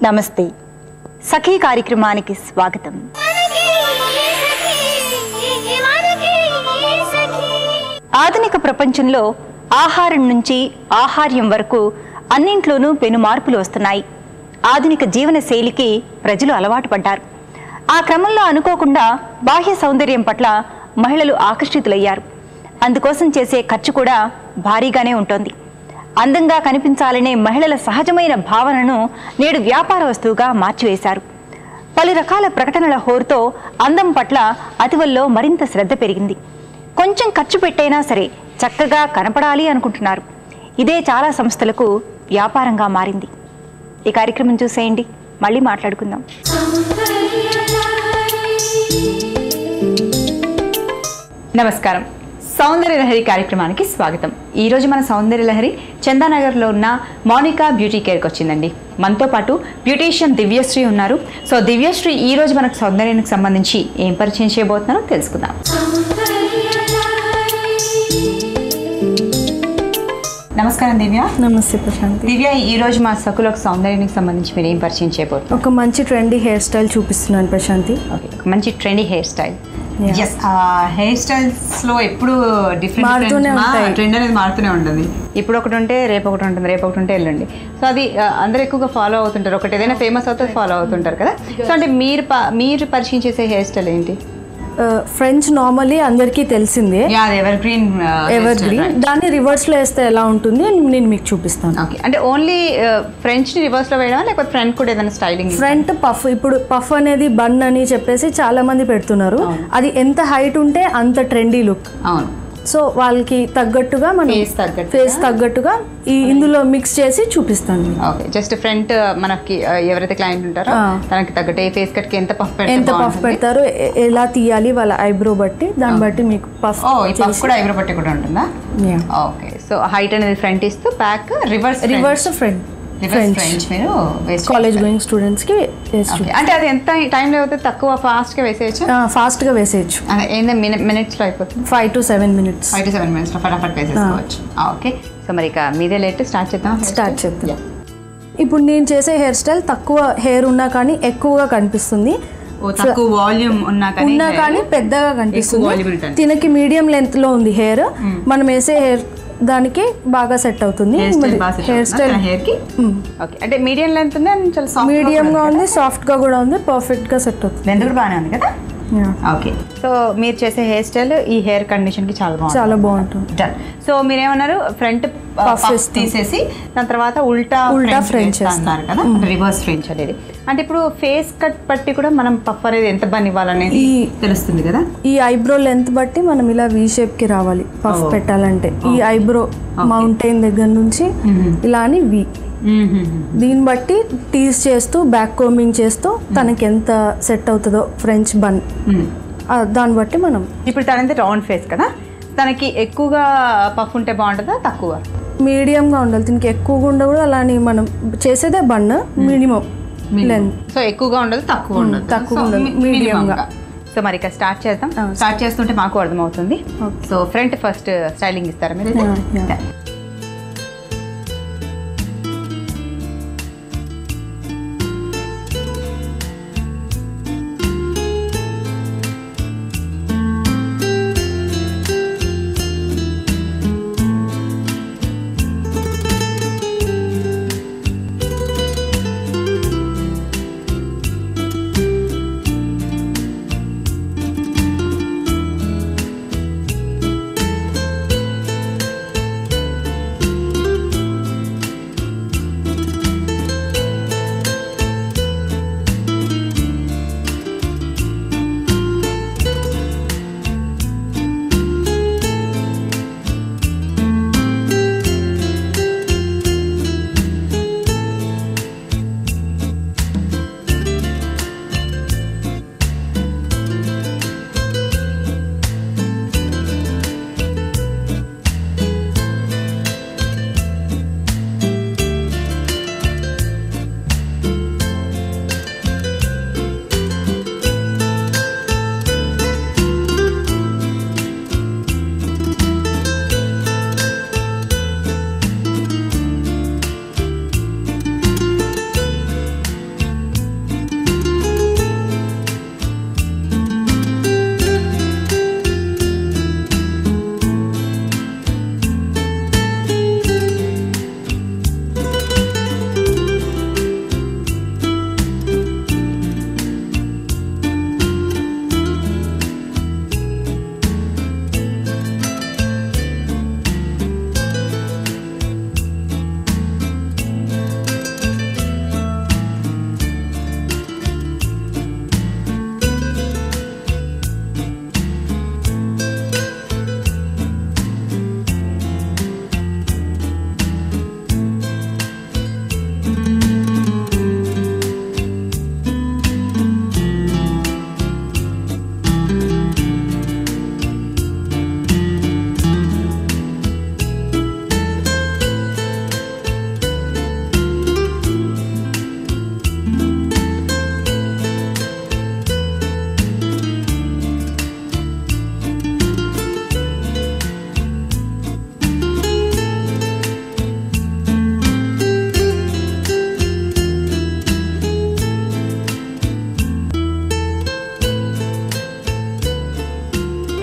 నమస్తే సఖీ కార్యక్రమానికి స్వాగతం. ఆధునిక ప్రపంచంలో ఆహారం నుంచి ఆహార్యం వరకు అన్నింట్లోనూ పెను మార్పులు వస్తున్నాయి. ఆధునిక జీవన శైలికి ప్రజలు అలవాటు పడ్డారు. ఆ క్రమంలో అనుకోకుండా బాహ్య సౌందర్యం పట్ల మహిళలు ఆకర్షితులయ్యారు. అందుకోసం చేసే ఖర్చు కూడా భారీగానే ఉంటుంది. అందంగా కనిపించాలనే మహిళల సహజమైన భావనను నేడు వ్యాపార వస్తువుగా మార్చివేశారు. పలు రకాల ప్రకటనల హోరుతో అందం పట్ల అతివల్లో మరింత శ్రద్ధ పెరిగింది. కొంచెం ఖర్చు పెట్టైనా సరే చక్కగా కనపడాలి అనుకుంటున్నారు. ఇదే చాలా సంస్థలకు వ్యాపారంగా మారింది. ఈ కార్యక్రమం చూసేయండి, మళ్ళీ మాట్లాడుకుందాం. నమస్కారం, సౌందర్య లహరి కార్యక్రమానికి స్వాగతం. ఈరోజు మన సౌందర్య లహరి చందానగర్లో ఉన్న మోనికా బ్యూటీ కేర్కి వచ్చిందండి. మనతో పాటు బ్యూటీషియన్ దివ్యశ్రీ ఉన్నారు. సో దివ్యశ్రీ ఈరోజు మనకు సౌందర్యానికి సంబంధించి ఏం పరిచయం చేయబోతున్నారో తెలుసుకుందాం. నమస్కారం దివ్య. నమస్తే ప్రశాంతి. దివ్య, ఈరోజు మా సకులకు సౌందర్యానికి సంబంధించి మీరు ఏం పరిచయం చేయబోతున్నారు? ఒక మంచి ట్రెండీ హెయిర్ స్టైల్ చూపిస్తున్నాను ప్రశాంతి. ఓకే, ఒక మంచి trendy hair style. Hair styles లో ఎప్పుడు డిఫరెంట్ ట్రెండ్ అనేది మారుతూనే ఉంటుంది. ఇప్పుడు ఒకటి ఉంటే రేపు ఒకటి ఉంటుంది, రేపు ఒకటి ఉంటే ఎల్లుండి. సో అది అందరూ ఎక్కువగా ఫాలో అవుతుంటారు. ఒకటి ఏదైనా ఫేమస్ అవుతుంది, ఫాలో అవుతుంటారు కదా. సో అంటే మీరు పరిచయం చేసే హెయిర్ స్టైల్ ఏంటి? ఫ్రెంచ్ నార్మల్లీ అందరికీ తెలిసిందే, ఎవర్ గ్రీన్. దాన్ని రివర్స్ లో వేస్తే ఎలా ఉంటుంది నేను మీకు చూపిస్తాను. ఓకే, అంటే ఓన్లీ ఫ్రెంచ్ ని రివర్స్ లో వేయడం లేకపోతే ఫ్రంట్ కూడా ఏదైనా స్టైలింగ్? Front puff. ఇప్పుడు పఫ్ అనేది బన్ అని చెప్పేసి చాలా మంది పెడుతున్నారు. అది ఎంత హైట్ ఉంటే అంత ట్రెండీ లుక్. అవును. సో వాళ్ళకి తగ్గట్టుగా మనం ఫేస్ తగ్గట్టుగా ఇందులో మిక్స్ చేసి చూపిస్తాను. ఓకే, జస్ట్ ఫ్రంట్ మనకి ఎవరైతే క్లయింట్ ఉంటారో తనకి తగ్గట్టు ఏ ఫేస్ కట్ కి ఎంత పఫ్ పెడతారు, ఎలా తీయాలి వాళ్ళ ఐబ్రో బట్టి, దాన్ని బట్టి మీకు పఫ్ కూడా ఐబ్రో బట్టి కూడా ఉంటుందా? ఓకే, సో హైట్ అనేది ఫ్రంట్ ఇస్తూ బ్యాక్ రివర్స్ ఫ్రంట్ మీరు కాలేజ్ గోయింగ్ స్టూడెంట్స్ కి. అంటే అది ఎంత టైంలో అవుతుంది? తక్కువ ఫాస్ట్ గా వేసేయచ్చు? ఫాస్ట్ గా వేసేయచ్చు. మినిట్స్ లో అయిపోతుంది. 5 to 7 minutes. 5 to 7 minutes లో ఫటాఫట్ వేసేసుకోవచ్చు. ఓకే, సో మరి ఇక మీదే లేట్ స్టార్ట్ చేద్దాం. ఇప్పుడు నేను చేసే హెయిర్ స్టైల్ తక్కువ హెయిర్ ఉన్నా కానీ ఎక్కువగా కనిపిస్తుంది, తక్కువ వాల్యూమ్ ఉన్నా కానీ పెద్దగా కనిపిస్తుంది. తినకి మీడియం లెంత్ లో ఉంది హెయిర్. మనం వేసే హెయిర్ దానికి బాగా సెట్ అవుతుంది. హెయిర్ స్టైల్ అంటే మీడియం లెంత్ మీడియం గా ఉంది, సాఫ్ట్ గా కూడా ఉంది, పర్ఫెక్ట్ గా సెట్ అవుతుంది. లెంత్ కూడా బాగానే ఉంది కదా. ఓకే, సో మీరు చేసే హెయిర్ స్టైల్ ఈ హెయిర్ కండిషన్ కి చాలా బాగుంటుంది. డన్. సో మీరేమన్నారు? ఫ్రంట్ పఫ్ తీసేసి దాని తర్వాత ఉల్టా ఫ్రెంచ్ అన్నారు కదా, రివర్స్ ఫ్రెంచ్ అనేది. అంటే ఇప్పుడు ఫేస్ కట్ బట్టి కూడా మనం పఫ్ అనేది ఎంత బన్ ఇవ్వాలనేది తెలుస్తుంది కదా. ఈ ఐబ్రో లెంత్ బట్టి మనం ఇలా వి షేప్ కి రావాలి పఫ్ పెట్టాలంటే. ఈ ఐబ్రో మౌంటైన్ దగ్గర నుంచి ఇలా అని వి, దీన్ని బట్టి టీజ్ చేస్తూ బ్యాక్ కోమింగ్ చేస్తూ తనకి ఎంత సెట్ అవుతుందో ఫ్రెంచ్ బన్, దాన్ని బట్టి మనం. ఇప్పుడు తనది రౌండ్ ఫేస్ కదా, తనకి ఎక్కువగా పఫ్ ఉంటే బాగుంటుందా తక్కువ? మీడియంగా ఉండాలి. దీనికి ఎక్కువగా ఉండకూడదు. అలానే మనం చేసేదే బన్ మినిమం లెంత్. సో ఎక్కువగా ఉండదు, తక్కువ ఉండదు, మీడియంగా. సో మరి ఇక స్టార్ట్ చేద్దాం. స్టార్ట్ చేస్తుంటే మాకు అర్థమవుతుంది. సో ఫ్రంట్ ఫస్ట్ స్టైలింగ్ ఇస్తారా మీరు?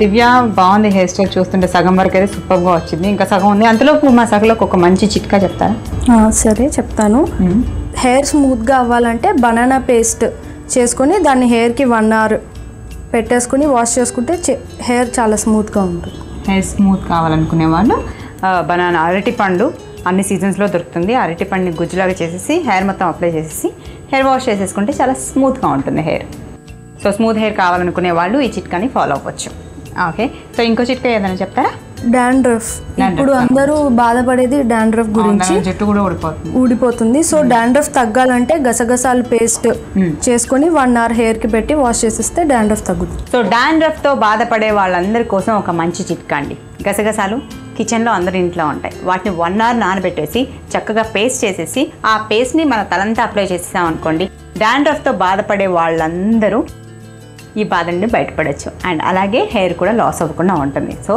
దివ్య బాగుంది హెయిర్ స్టైల్ చూస్తుంటే సగం వరకు అయితే సూపర్గా వచ్చింది, ఇంకా సగం ఉంది. అంతలోపు మా సగలోకి ఒక మంచి చిట్కా చెప్తారా? సరే చెప్తాను. హెయిర్ స్మూత్గా అవ్వాలంటే బనానా పేస్ట్ చేసుకొని దాన్ని హెయిర్కి 1 hour పెట్టేసుకొని వాష్ చేసుకుంటే హెయిర్ చాలా స్మూత్గా ఉంటుంది. హెయిర్ స్మూత్ కావాలనుకునే వాళ్ళు బనానా అరటిపండు అన్ని సీజన్స్లో దొరుకుతుంది. అరటిపండుని గుజ్జులాగా చేసేసి హెయిర్ మొత్తం అప్లై చేసేసి హెయిర్ వాష్ చేసేసుకుంటే చాలా స్మూత్గా ఉంటుంది హెయిర్. సో స్మూత్ హెయిర్ కావాలనుకునే వాళ్ళు ఈ చిట్కాని ఫాలో అవ్వచ్చు. ఓకే, సో ఇంకో చిట్కా ఏదైనా చెప్తారా? డాండ్రఫ్. ఇప్పుడు అందరూ బాధపడేది డాండ్రఫ్ గురించి. జుట్టు కూడా ఊడిపోతుంది. సో డాండ్రఫ్ తగ్గాలంటే గసగసాలు పేస్ట్ చేసుకొని 1 hour హెయిర్కి పెట్టి వాష్ చేసేస్తే డాండ్రఫ్ తగ్గుతుంది. సో డాండ్రఫ్తో బాధపడే వాళ్ళందరి కోసం ఒక మంచి చిట్కా అండి. గసగసాలు కిచెన్లో అందరి ఇంట్లో ఉంటాయి. వాటిని 1 hour నానబెట్టేసి చక్కగా పేస్ట్ చేసేసి ఆ పేస్ట్ని మన తలంతా అప్లై చేసేసాం అనుకోండి, డాండ్రఫ్తో బాధపడే వాళ్ళందరూ ఈ బాధ నుండి బయటపడవచ్చు. అండ్ అలాగే హెయిర్ కూడా లాస్ అవ్వకుండా ఉంటుంది. సో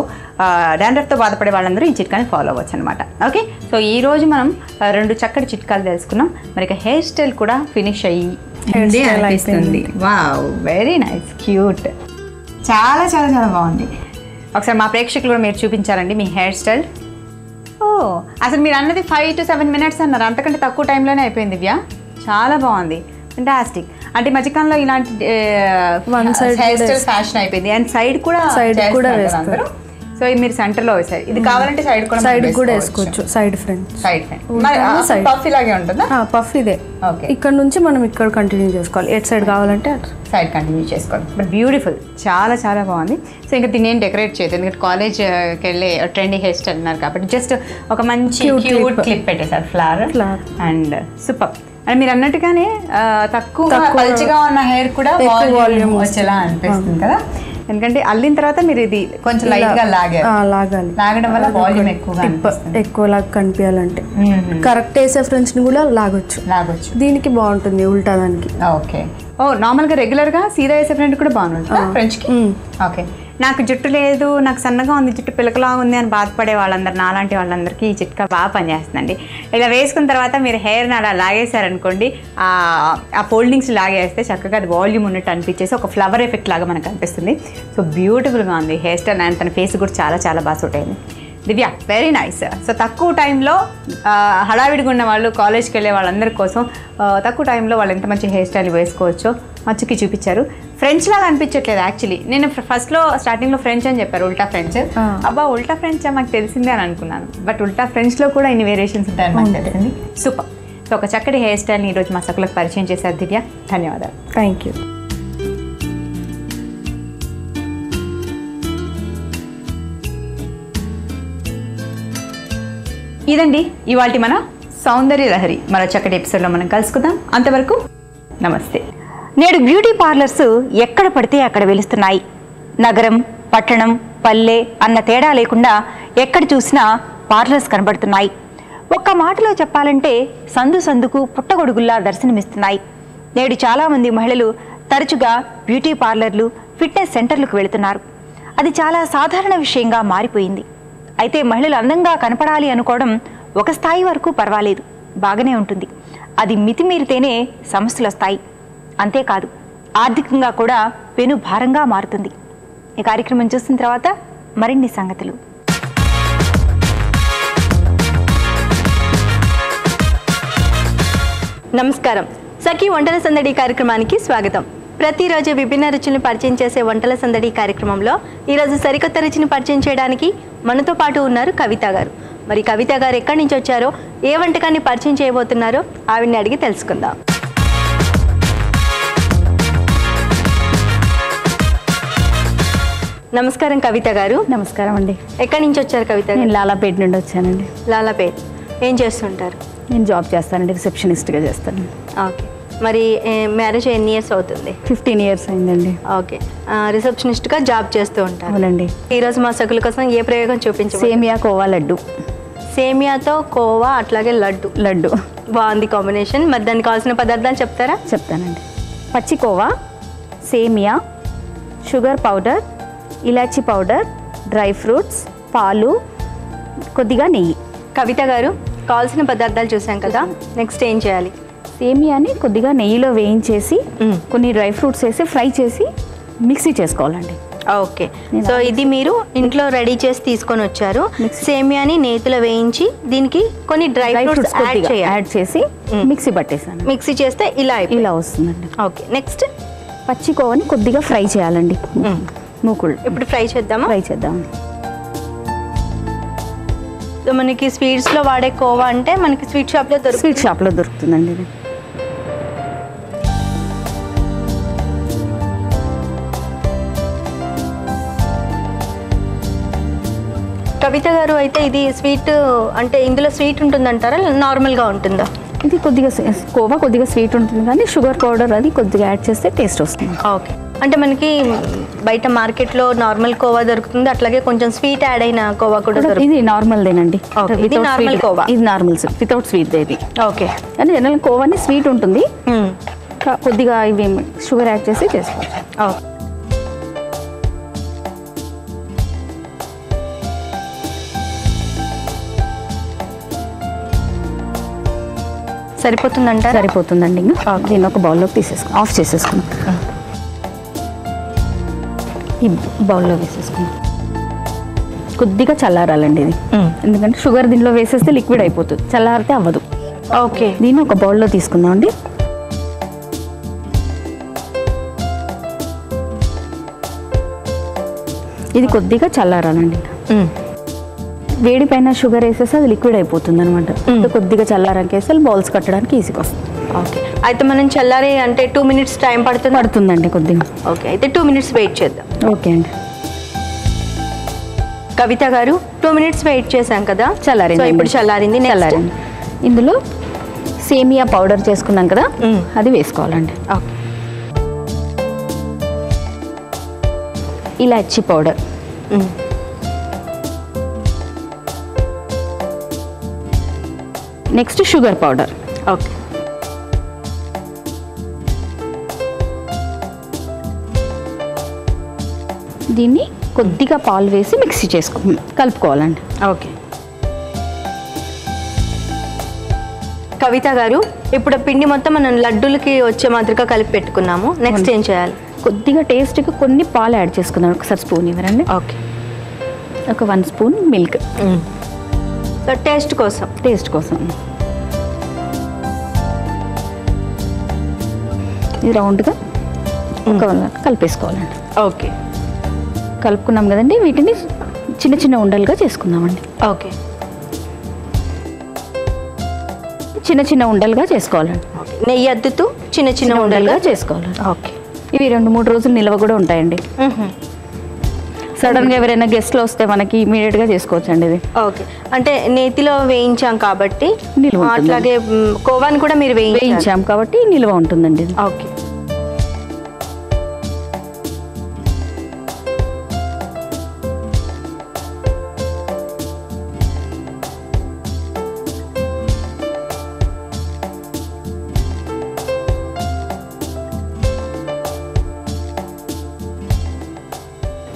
డాండ్రఫ్తో బాధపడే వాళ్ళందరూ ఈ చిట్కాని ఫాలో అవ్వచ్చు అనమాట. ఓకే, సో ఈరోజు మనం 2 చక్కటి చిట్కాలు తెలుసుకున్నాం. మరి ఇక హెయిర్ స్టైల్ కూడా ఫినిష్ అనిపిస్తుంది. వావ్, వెరీ నైస్, క్యూట్, చాలా చాలా చాలా బాగుంది. ఒకసారి మా ప్రేక్షకులు కూడా మీరు చూపించారండి మీ హెయిర్ స్టైల్. ఓ, అసలు మీరు అన్నది 5 to 7 minutes అన్నారు, అంతకంటే తక్కువ టైంలోనే అయిపోయింది దివ్య. చాలా బాగుంది, ఫెంటాస్టిక్. అంటే మధ్యకాలంలో ఇలాంటి హెయిర్ స్టైల్ ఫ్యాషన్ అయిపోయింది. అండ్ సైడ్ కూడా వేస్తారు. సో మీరు సెంటర్లో వేసారు, ఇది కావాలంటే సైడ్ కూడా వేసుకోవచ్చు. సైడ్ ఫ్రంట్ పఫ్ ఇలాగే ఉంటుందా? పఫ్ ఇదే. ఓకే, ఇక్కడ నుంచి మనం ఇక్కడ కంటిన్యూ చేసుకోవాలి. ఎట్ సైడ్ కావాలంటే అటు సైడ్ కంటిన్యూ చేసుకోవాలి. బట్ బ్యూటిఫుల్, చాలా చాలా బాగుంది. సో ఇంకా దీన్ని ఏం డెకరేట్ చేయదు, ఎందుకంటే కాలేజ్కి వెళ్ళే ట్రెండీ హెయిర్ స్టైల్ అన్నారు కాబట్టి జస్ట్ ఒక మంచి క్యూట్ క్లిప్ పెట్టేశారు, ఫ్లవర్. And super. అండ్ మీరు అన్నట్టుగానే తక్కువ పల్చగా ఉన్న హెయిర్ కూడా వాల్యూమ్ వచ్చేలా అనిపిస్తుంది కదా, ఎందుకంటే అల్లిన తర్వాత మీరు ఇది కొంచెం లైట్గా లాగడం వల్ల వాల్యూమ్ ఎక్కువలాగా కనిపించాలంటే కరెక్ట్ వేసే ఫ్రెండ్స్ని కూడా లాగొచ్చు. దీనికి బాగుంటుంది ఉల్టా దానికి. ఓకే, ఓ నార్మల్గా రెగ్యులర్గా సీదా వేసే ఫ్రెండ్ కూడా బాగుంటుంది ఫ్రెండ్స్కి. ఓకే, నాకు జుట్టు లేదు, నాకు సన్నగా ఉంది, జుట్టు పిలకలా ఉంది అని బాధపడే వాళ్ళందరూ, నాలాంటి వాళ్ళందరికీ ఈ చిట్కా బాగా పనిచేస్తుందండి. ఇలా వేసుకున్న తర్వాత మీరు హెయిర్ని అలా లాగేశారనుకోండి, ఆ ఫోల్డింగ్స్ లాగేస్తే చక్కగా అది వాల్యూమ్ ఉన్నట్టు అనిపించేసి ఒక ఫ్లవర్ ఎఫెక్ట్ లాగా మనకు అనిపిస్తుంది. సో బ్యూటిఫుల్గా ఉంది హెయిర్ స్టైల్. అండ్ తన ఫేస్ కూడా చాలా చాలా బాగా సూట్ అయింది. దివ్య, వెరీ నైస్. సో తక్కువ టైంలో హడావిడిగా ఉన్న వాళ్ళు, కాలేజ్కి వెళ్ళే వాళ్ళందరి కోసం తక్కువ టైంలో వాళ్ళు ఎంత మంచి హెయిర్ స్టైల్ వేసుకోవచ్చో మచ్చుకి చూపించారు. ఫ్రెంచ్ లాగా అనిపించట్లేదు యాక్చువల్లీ. నేను ఫస్ట్లో స్టార్టింగ్లో ఫ్రెంచ్ అని చెప్పారు, ఉల్టా ఫ్రెంచ్. అబ్బా ఉల్టా ఫ్రెంచ్ మాకు తెలిసిందే అని అనుకున్నాను, బట్ ఉల్టా ఫ్రెంచ్లో కూడా ఇన్ని వేరియేషన్స్ ఉంటాయని మాకు తెలిసింది. సూపర్. సో ఒక చక్కటి హెయిర్ స్టైల్ని ఈరోజు మా సకులకు పరిచయం చేశారు దివ్య, ధన్యవాదాలు. Thank you. ఇదండి ఇవాల్టి మన సౌందర్య లహరి. మరో చక్కటి ఎపిసోడ్లో మనం కలుసుకుందాం. అంతవరకు నమస్తే. నేడు బ్యూటీ పార్లర్స్ ఎక్కడ పడితే అక్కడ వెలుస్తున్నాయి. నగరం, పట్టణం, పల్లె అన్న తేడా లేకుండా ఎక్కడ చూసినా పార్లర్స్ కనబడుతున్నాయి. ఒక్క మాటలో చెప్పాలంటే సందు సందుకు పుట్టగొడుగుల్లా దర్శనమిస్తున్నాయి. నేడు చాలామంది మహిళలు తరచుగా బ్యూటీ పార్లర్లు, ఫిట్నెస్ సెంటర్లకు వెళుతున్నారు. అది చాలా సాధారణ విషయంగా మారిపోయింది. అయితే మహిళలు అందంగా కనపడాలి అనుకోవడం ఒక స్థాయి వరకు పర్వాలేదు, బాగానే ఉంటుంది. అది మితిమీరితేనే సమస్యలు వస్తాయి. అంతేకాదు, ఆర్థికంగా కూడా పెను భారంగా మారుతుంది. ఈ కార్యక్రమం చూసిన తర్వాత మరిన్ని సంగతులు. నమస్కారం. సఖీ వంటల సందడి కార్యక్రమానికి స్వాగతం. ప్రతిరోజు విభిన్న రుచులను పరిచయం చేసే వంటల సందడి కార్యక్రమంలో ఈరోజు సరికొత్త రుచిని పరిచయం చేయడానికి మనతో పాటు ఉన్నారు కవిత గారు. మరి కవిత గారు ఎక్కడి నుంచి వచ్చారో, ఏ వంటకాన్ని పరిచయం చేయబోతున్నారో ఆవిడ్ని అడిగి తెలుసుకుందాం. నమస్కారం కవిత గారు. నమస్కారం అండి. ఎక్కడి నుంచి వచ్చారు కవిత గారు? నేను లాలాపేట నుండి వచ్చానండి. లాలాపేట్. ఏం చేస్తుంటారు? నేను జాబ్ చేస్తానండి, రిసెప్షనిస్ట్గా చేస్తాను. ఓకే. మరి మ్యారేజ్ ఎన్ని ఇయర్స్ అవుతుంది? 15 years అయిందండి. ఓకే. రిసెప్షనిస్ట్గా జాబ్ చేస్తూ ఉంటారు. అవునండి. ఈరోజు మా సకుల కోసం ఏ ప్రయోగం చూపించు? సేమియా కోవా లడ్డు. సేమియాతో కోవా అట్లాగే లడ్డు బాగుంది కాంబినేషన్. మరి దానికి కావాల్సిన పదార్థాలు చెప్తారా? చెప్తానండి. పచ్చి కోవా, సేమియా, షుగర్ పౌడర్, ఇలాచీ పౌడర్, డ్రై ఫ్రూట్స్, పాలు, కొద్దిగా నెయ్యి. కవిత గారు, కావాల్సిన పదార్థాలు చూసాం కదా, నెక్స్ట్ ఏం చేయాలి? సేమియాని కొద్దిగా నెయ్యిలో వేయించేసి కొన్ని డ్రై ఫ్రూట్స్ వేసి ఫ్రై చేసి మిక్సీ చేసుకోవాలండి. ఓకే, సో ఇది మీరు ఇంట్లో రెడీ చేసి తీసుకొని వచ్చారు. సేమియాని నేతిలో వేయించి దీనికి కొన్ని డ్రై ఫ్రూట్స్ యాడ్ చేసి మిక్సీ పట్టేసాను. మిక్సీ చేస్తే ఇలా వస్తుందండి. ఓకే, నెక్స్ట్ పచ్చి కోవాని కొద్దిగా ఫ్రై చేయాలండి. మూకుళ్ళు ఇప్పుడు ఫ్రై చేద్దాం. సో మనకి స్వీట్స్ లో వాడే కోవా అంటే మనకి స్వీట్ షాప్ లో దొరుకుతుందండి ఇది. కవిత గారు, అయితే ఇది స్వీట్ అంటే ఇందులో స్వీట్ ఉంటుందంటారా, నార్మల్ గా ఉంటుందా? ఇది కొద్దిగా కోవా కొద్దిగా స్వీట్ ఉంటుంది, కానీ షుగర్ పౌడర్ అది కొద్దిగా యాడ్ చేస్తే టేస్ట్ వస్తుంది. ఓకే, అంటే మనకి బయట మార్కెట్ లో నార్మల్ కోవా దొరుకుతుంది, అట్లాగే కొంచెం స్వీట్ యాడ్ అయిన కోవా కూడా దొరుకుతుంది. ఇది నార్మల్దేనండి. ఇది నార్మల్ కోవా. ఇది నార్మల్ వితౌట్ స్వీట్ ఇది. ఓకే, అంటే జనరల్ కోవాని స్వీట్ ఉంటుంది, కొద్దిగా ఇవి షుగర్ యాడ్ చేసి చేసుకోవచ్చు. సరిపోతుందండి. ఇంకా దీన్ని ఒక బౌల్లోకి ఆఫ్ చేసేసుకున్నాం. ఈ బౌల్లో వేసేసుకున్నాం. కొద్దిగా చల్లారాలండి ఇది, ఎందుకంటే షుగర్ దీనిలో వేసేస్తే లిక్విడ్ అయిపోతుంది, చల్లారితే అవ్వదు. ఓకే, దీన్ని ఒక బౌల్లో తీసుకుందాం అండి. ఇది కొద్దిగా చల్లారాలండి. వేడి పైన షుగర్ వేసేస్తే అది లిక్విడ్ అయిపోతుంది అనమాట. కొద్దిగా చల్లారాకేస్తే బౌల్స్ కట్టడానికి ఈజీగా వస్తుంది. ఓకే, అయితే మనం చల్లారి అంటే 2 minutes టైం పడుతుందండి కొద్దిగా. ఓకే, అయితే 2 minutes వెయిట్ చేద్దాం. ఓకే అండి. కవిత గారు 2 minutes వెయిట్ చేశాం కదా, చల్లారింది. ఇప్పుడు చల్లారింది. ఇందులో సేమియా పౌడర్ చేసుకున్నాం కదా, అది వేసుకోవాలండి. Okay, elaichi powder, next sugar powder. Okay, దీన్ని కొద్దిగా పాలు వేసి మిక్సీ కలుపుకోవాలండి. ఓకే, కవిత గారు ఇప్పుడు పిండి మొత్తం మనం లడ్డూలకి వచ్చే మాదిరిగా కలిపి పెట్టుకున్నాము. నెక్స్ట్ ఏం చేయాలి? కొద్దిగా టేస్ట్కి కొన్ని పాలు యాడ్ చేసుకుందాం. ఒకసారి స్పూన్ ఇవ్వరండి. ఓకే, ఒక 1 స్పూన్ మిల్క్, టేస్ట్ కోసం. ఇది రౌండ్గా కలిపేసుకోవాలండి. ఓకే, కలుపుకున్నాం కదండి, వీటిని చిన్న చిన్న ఉండలుగా చేసుకుందామండి. ఓకే, చిన్న చిన్న ఉండలుగా చేసుకోవాలండి. నెయ్యి అద్దుతూ చిన్న చిన్న ఉండలుగా చేసుకోవాలండి. ఓకే, ఇవి 2-3 రోజులు నిల్వ కూడా ఉంటాయండి. సడన్గా ఎవరైనా గెస్ట్లు వస్తే మనకి ఇమీడియట్గా చేసుకోవచ్చు అండి ఇది. ఓకే, అంటే నేతిలో వేయించాం కాబట్టి నిల్వ ఉంటుంది. అట్లాగే కోవాని కూడా మీరు వేయించాం కాబట్టి నిల్వ ఉంటుందండి ఇది. ఓకే,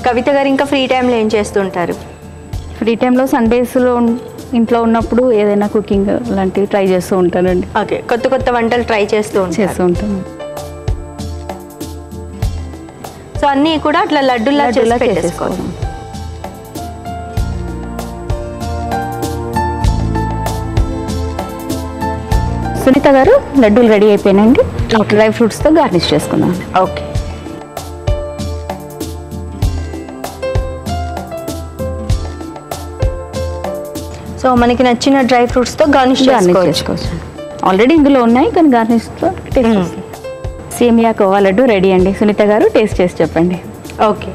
కవిత గారు ఇంకా ఫ్రీ టైంలో ఏం చేస్తుంటారు? ఫ్రీ టైంలో సండేస్లో ఇంట్లో ఉన్నప్పుడు ఏదైనా కుకింగ్ లాంటివి ట్రై చేస్తూ ఉంటానండి. ఓకే, కొత్త కొత్త వంటలు ట్రై చేస్తూ ఉంటాను. సో అన్నీ కూడా అట్లా లడ్డూలా చేసేసుకోవాలి. సునీత గారు, లడ్డూలు రెడీ అయిపోయినాయండి. డ్రై ఫ్రూట్స్తో గార్నిష్ చేసుకుందాం. ఓకే, సో మనకి నచ్చిన డ్రై ఫ్రూట్స్తో గార్నిష్ చేసుకోవచ్చు. ఆల్రెడీ ఇందులో ఉన్నాయి, కానీ గార్నిష్తో టేస్ట్. సేమియా కోవా లడ్డు రెడీ అండి. సునీత గారు టేస్ట్ చేసి చెప్పండి. ఓకే,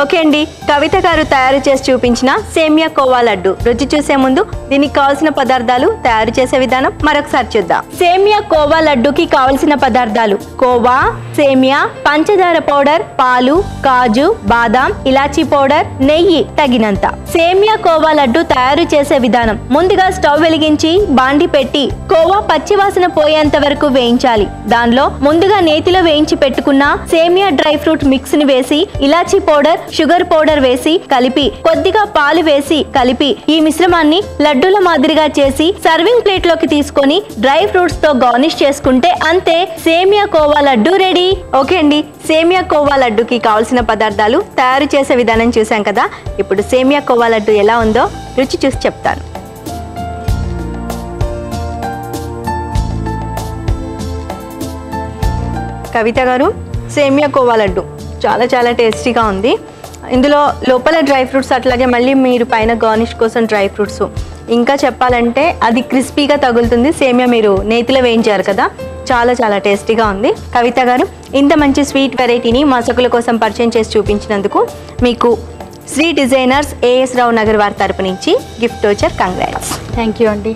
ఓకే అండి, కవిత గారు తయారు చేసి చూపించిన సేమియా కోవా లడ్డు రుచి చూసే ముందు దీనికి కావాల్సిన పదార్థాలు, తయారు చేసే విధానం మరొకసారి చూద్దాం. సేమియా కోవా లడ్డుకి కావలసిన పదార్థాలు: కోవా, సేమియా, పంచదార పౌడర్, పాలు, కాజు, బాదాం, ఇలాచీ పౌడర్, నెయ్యి తగినంత. సేమియా కోవా లడ్డు తయారు చేసే విధానం: ముందుగా స్టవ్ వెలిగించి బాండి పెట్టి కోవా పచ్చివాసన పోయేంత వరకు వేయించాలి. దానిలో ముందుగా నేతిలో వేయించి పెట్టుకున్న సేమియా డ్రై ఫ్రూట్ మిక్స్ ని వేసి ఇలాచీ పౌడర్, షుగర్ పౌడర్ వేసి కలిపి కొద్దిగా పాలు వేసి కలిపి ఈ మిశ్రమాన్ని లడ్డూల మాదిరిగా చేసి సర్వింగ్ ప్లేట్ లోకి తీసుకొని డ్రై ఫ్రూట్స్ తో గార్నిష్ చేసుకుంటే అంతే సేమియా కోవా లడ్డు రెడీ. ఓకే అండి, సేమియా కోవా లడ్డుకి కావాల్సిన పదార్థాలు తయారు చేసే విధానం చూసాం కదా. ఇప్పుడు సేమియా కోవా లడ్డు ఎలా ఉందో రుచి చూసి చెప్తాను. కవిత గారు, సేమియా కోవా లడ్డు చాలా చాలా టేస్టీగా ఉంది. ఇందులో లోపల డ్రై ఫ్రూట్స్, అట్లాగే మళ్ళీ మీరు పైన గార్నిష్ కోసం డ్రై ఫ్రూట్స్, ఇంకా చెప్పాలంటే అది క్రిస్పీగా తగులుతుంది. సేమియా మీరు నేతిలో వేయించారు కదా, చాలా చాలా టేస్టీగా ఉంది. కవిత గారు, ఇంత మంచి స్వీట్ వెరైటీని మా సకుల కోసం పరిచయం చేసి చూపించినందుకు మీకు శ్రీ డిజైనర్స్ ఏఎస్ రావు నగర్ వారి తరపు నుంచి gift voucher. Congrats. Thank you అండి.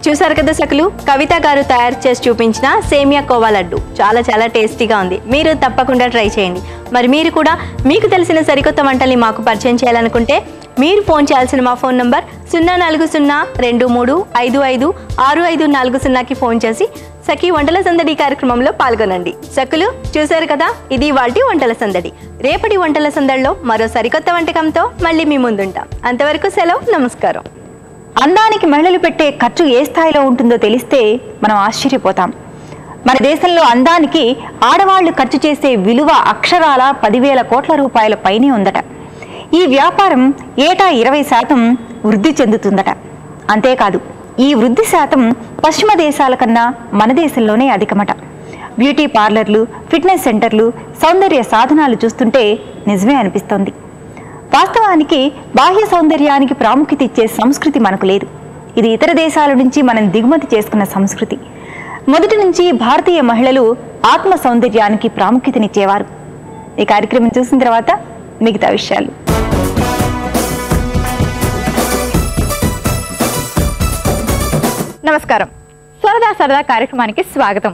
చూసారు కదా సకులు, కవిత గారు తయారు చేసి చూపించిన సేమియా కోవా లడ్డు చాలా చాలా టేస్టీగా ఉంది. మీరు తప్పకుండా ట్రై చేయండి. మరి మీరు కూడా మీకు తెలిసిన సరికొత్త వంటల్ని మాకు పరిచయం చేయాలనుకుంటే మీరు ఫోన్ చేయాల్సిన మా ఫోన్ నంబర్ 04023556540కి ఫోన్ చేసి సఖీ వంటల సందడి కార్యక్రమంలో పాల్గొనండి. సకులు, చూసారు కదా, ఇది వాటి వంటల సందడి. రేపటి వంటల సందడిలో మరో సరికొత్త వంటకంతో మళ్ళీ మీ ముందుంటాం. అంతవరకు సెలవు, నమస్కారం. అందానికి మహిళలు పెట్టే ఖర్చు ఏ స్థాయిలో ఉంటుందో తెలిస్తే మనం ఆశ్చర్యపోతాం. మన దేశంలో అందానికి ఆడవాళ్లు ఖర్చు చేసే విలువ అక్షరాల 10,000 కోట్ల రూపాయల పైనే ఉందట. ఈ వ్యాపారం ఏటా 20% వృద్ధి చెందుతుందట. అంతేకాదు, ఈ వృద్ధి శాతం పశ్చిమ దేశాల కన్నా మన దేశంలోనే అధికమట. బ్యూటీ పార్లర్లు, ఫిట్నెస్ సెంటర్లు, సౌందర్య సాధనాలు చూస్తుంటే నిజమే అనిపిస్తోంది. వాస్తవానికి బాహ్య సౌందర్యానికి ప్రాముఖ్యత ఇచ్చే సంస్కృతి మనకు లేదు. ఇది ఇతర దేశాల నుంచి మనం దిగుమతి చేసుకున్న సంస్కృతి. మొదటి నుంచి భారతీయ మహిళలు ఆత్మ సౌందర్యానికి ప్రాముఖ్యతనిచ్చేవారు. ఈ కార్యక్రమం చూసిన తర్వాత మిగతా విషయాలు. నమస్కారం, సరదా సరదా కార్యక్రమానికి స్వాగతం.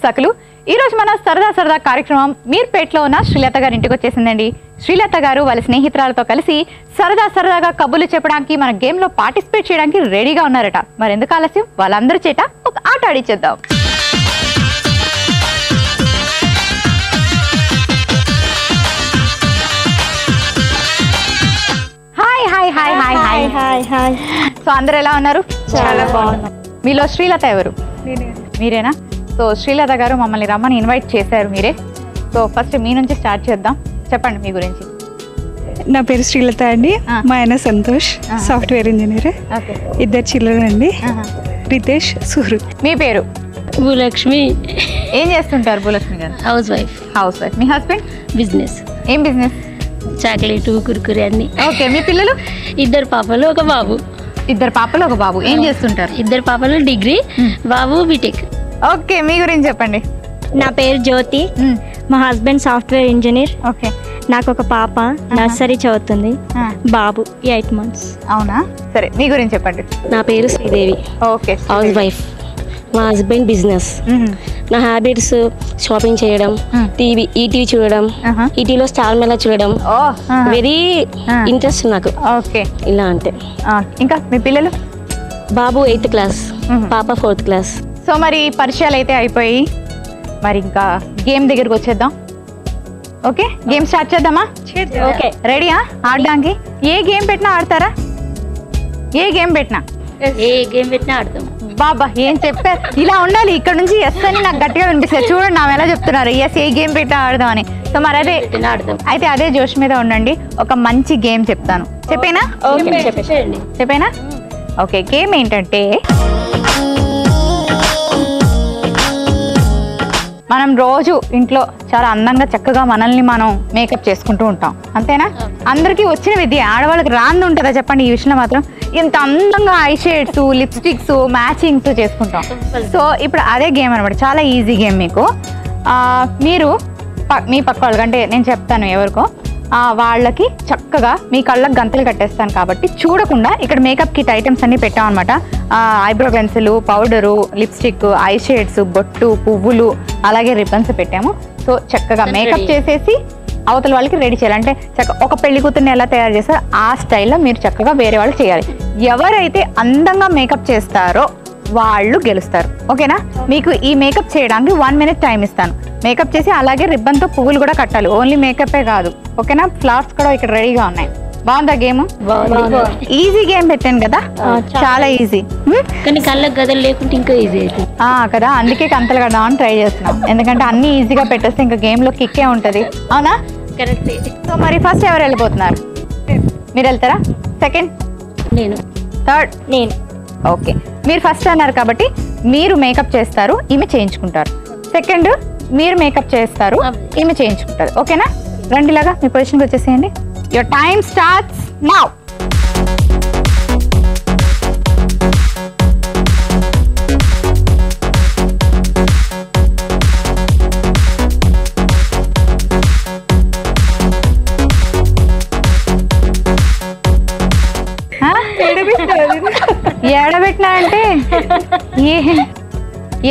సకులు, ఈరోజు మన సరదా సరదా కార్యక్రమం మీర్పేటలో ఉన్న శ్రీలత గారి ఇంటికి వచ్చేసిందండి. శ్రీలత గారు వాళ్ళ స్నేహితురాలతో కలిసి సరదా సరదాగా కబుర్లు చెప్పడానికి, మన గేమ్లో పార్టిసిపేట్ చేయడానికి రెడీగా ఉన్నారట. మరి ఎందుకు ఆలస్యం, వాళ్ళందరి చేత ఒక ఆట ఆడిచేద్దాం. Hi hi hi hi hi hi hi. So అందరు ఎలా ఉన్నారు? చాలా బాగున్నారు. మీలో శ్రీలత ఎవరు? మీరేనా? సో శ్రీలత గారు మమ్మల్ని రమ్మని ఇన్వైట్ చేశారు మీరే. సో ఫస్ట్ మీ నుంచి స్టార్ట్ చేద్దాం. చెప్పండి మీ గురించి. నా పేరు శ్రీలత అండి. మా ఆయన సంతోష్, సాఫ్ట్వేర్ ఇంజనీర్. ఇద్దరు చిల్లర అండి, రితేష్, సూరు. మీ పేరు? భూలక్ష్మి. ఏం చేస్తుంటారు Bhulakshmi garu? House wife. House wife. మీ హస్బెండ్? బిజినెస్. ఏం బిజినెస్? చాక్లెట్, కుర్కురే అన్ని. ఓకే. మీ పిల్లలు? ఇద్దరు పాపలు, ఒక బాబు. ఇద్దరు పాపలు, ఒక బాబు. ఏం చేస్తుంటారు? ఇద్దరు పాపలు డిగ్రీ, బాబు బీటెక్. ఓకే. మీ గురించి చెప్పండి. నా పేరు జ్యోతి, మా హస్బెండ్ సాఫ్ట్వేర్ ఇంజనీర్. ఓకే. నాకు ఒక పాప నర్సరీ చదువుతుంది, బాబు 8 months. అవునా? సరే, మీ గురించి చెప్పండి. నా పేరు శ్రీదేవి, ఓకే. House wife. మా హస్బెండ్ బిజినెస్. నా హ్యాబిట్స్ షాపింగ్ చేయడం, ఈటీవీ చూడడం, ఈటీవీలో స్టార్ మేళా చూడడం వెరీ ఇంట్రెస్ట్ నాకు. ఓకే. ఇలా అంటే. ఇంకా మీ పిల్లలు? బాబు 8th క్లాస్, పాప 4th క్లాస్. సో మరి పరిచయాలు అయితే అయిపోయి, మరి ఇంకా గేమ్ దగ్గరికి వచ్చేద్దాం. ఓకే, గేమ్ స్టార్ట్ చేద్దామా? ఓకే, రెడీయా ఆడడానికి? ఏ గేమ్ పెట్టినా ఆడతారా? ఏ గేమ్ పెట్టినా ఆడతాం. బాబా ఏం చెప్పారు, ఇలా ఉండాలి. ఇక్కడ నుంచి ఎస్ అని నాకు గట్టిగా వినిపిస్తుంది. చూడండి నా ఎలా చెప్తున్నారు, ఎస్ ఏ గేమ్ పెట్టా ఆడదాం అని. సో మరి అదే అయితే అదే జోష్ మీద ఉండండి. ఒక మంచి గేమ్ చెప్తాను, చెప్పేనా? చెప్పేనా? ఓకే, గేమ్ ఏంటంటే మనం రోజు ఇంట్లో చాలా అందంగా చక్కగా మనల్ని మనం మేకప్ చేసుకుంటూ ఉంటాం, అంతేనా? అందరికీ వచ్చిన విద్య, ఆడవాళ్ళకి రాంది ఉంటుందా చెప్పండి ఈ విషయంలో మాత్రం? ఇంత అందంగా ఐ షేడ్స్, లిప్స్టిక్స్, మ్యాచింగ్స్ చేసుకుంటాం. సో ఇప్పుడు అదే గేమ్ అనమాట, చాలా ఈజీ గేమ్. మీకు మీరు మీ పక్క వాళ్ళకి, అంటే నేను చెప్తాను ఎవరికో, వాళ్ళకి చక్కగా మీ కళ్ళకి గంతలు కట్టేస్తాను కాబట్టి చూడకుండా ఇక్కడ మేకప్ కిట్ ఐటమ్స్ అన్ని పెట్టామన్నమాట. Eyebrow pencil, powder, lipstick, eye shades, బొట్టు, పువ్వులు, అలాగే రిబ్బన్స్ పెట్టాము. సో చక్కగా మేకప్ చేసేసి అవతల వాళ్ళకి రెడీ చేయాలి. అంటే ఒక పెళ్లి కూతుర్ని ఎలా తయారు చేస్తారో ఆ స్టైల్లో మీరు చక్కగా వేరే వాళ్ళు చేయాలి. ఎవరైతే అందంగా మేకప్ చేస్తారో వాళ్ళు గెలుస్తారు. ఓకేనా? మీకు ఈ మేకప్ చేయడానికి 1 minute టైం ఇస్తాను. మేకప్ చేసి అలాగే రిబ్బన్తో పువ్వులు కూడా కట్టాలి. ఓన్లీ మేకపే కాదు. ఓకేనా? ఫ్లవర్స్ కూడా ఇక్కడ రెడీగా ఉన్నాయి. బాగుందా గేమ్? ఈజీ గేమ్ పెట్టాను కదా, చాలా ఈజీ. కానీ కళ్ళకు గదలు లేకుంటే ఇంకా ఈజీ అవుతుంది కదా, అందుకే కంతలు కడదామని ట్రై చేస్తున్నాం. ఎందుకంటే అన్ని ఈజీగా పెట్టేస్తే ఇంకా గేమ్లో కిక్కే ఉంటుంది. అవునా? కరెక్ట్. సో మరి ఫస్ట్ ఎవరు వెళ్ళిపోతున్నారు? మీరు వెళ్తారా? సెకండ్? నేను. థర్డ్? నేను. ఓకే, మీరు ఫస్ట్ అన్నారు కాబట్టి మీరు మేకప్ చేస్తారు, ఈమె చేయించుకుంటారు. సెకండ్ మీరు మేకప్ చేస్తారు, ఈమె చేయించుకుంటారు. ఓకేనా? రండిలాగా మీ పొజిషన్కి వచ్చేసేయండి. Your time starts now. ఏడబెట్టినా అంటే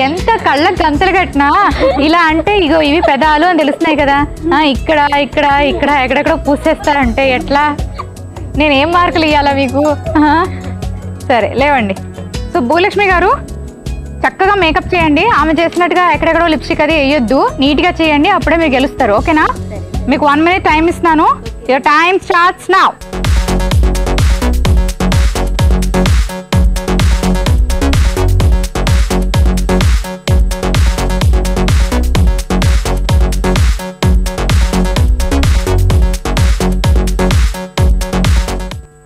ఎంత కళ్ళకు గంతలు కట్టినా ఇలా అంటే ఇగో ఇవి పెదాలు అని తెలుస్తున్నాయి కదా. ఇక్కడ ఇక్కడ ఇక్కడ ఎక్కడెక్కడ పూసేస్తారంటే ఎట్లా? నేనేం మార్కులు ఇవ్వాలా మీకు? సరే లేవండి. సో భూలక్ష్మి గారు చక్కగా మేకప్ చేయండి. ఆమె చేసినట్టుగా ఎక్కడెక్కడో లిప్స్టిక్ అది వేయొద్దు, నీట్గా చేయండి, అప్పుడే మీరు గెలుస్తారు. ఓకేనా? మీకు 1 minute టైం ఇస్తున్నాను. Your time starts now.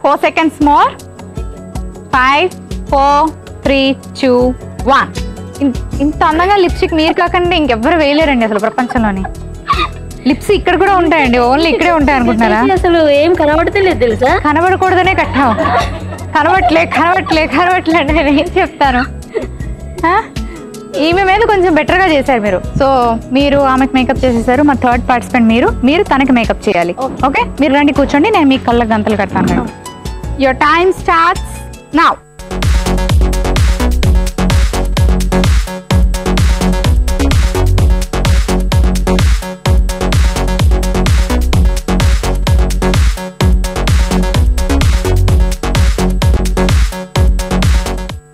Four seconds more. 5, 4, 3, 2, 1. ఇంత అందంగా లిప్స్టిక్ మీరు కాకుండా ఇంకెవ్వరు వేయలేరండి అసలు ప్రపంచంలోని. లిప్స్ ఇక్కడ కూడా ఉంటాయండి, ఓన్లీ ఇక్కడే ఉంటాయి అనుకుంటున్నారా? అసలు ఏం కనబడతలేదు తెలుసా? కనబడకూడదనే కట్టావు. కనబట్లే అంటే నేను ఏం చెప్తాను? ఈమె మీద కొంచెం బెటర్గా చేశారు మీరు. సో మీరు ఆమెకు మేకప్ చేసేసారు. మా థర్డ్ పార్టిసిపెంట్ మీరు తనకి మేకప్ చేయాలి. ఓకే, మీరు రండి కూర్చోండి, నేను మీకు కళ్ళకు గంతలు కడతాను. Your time starts now.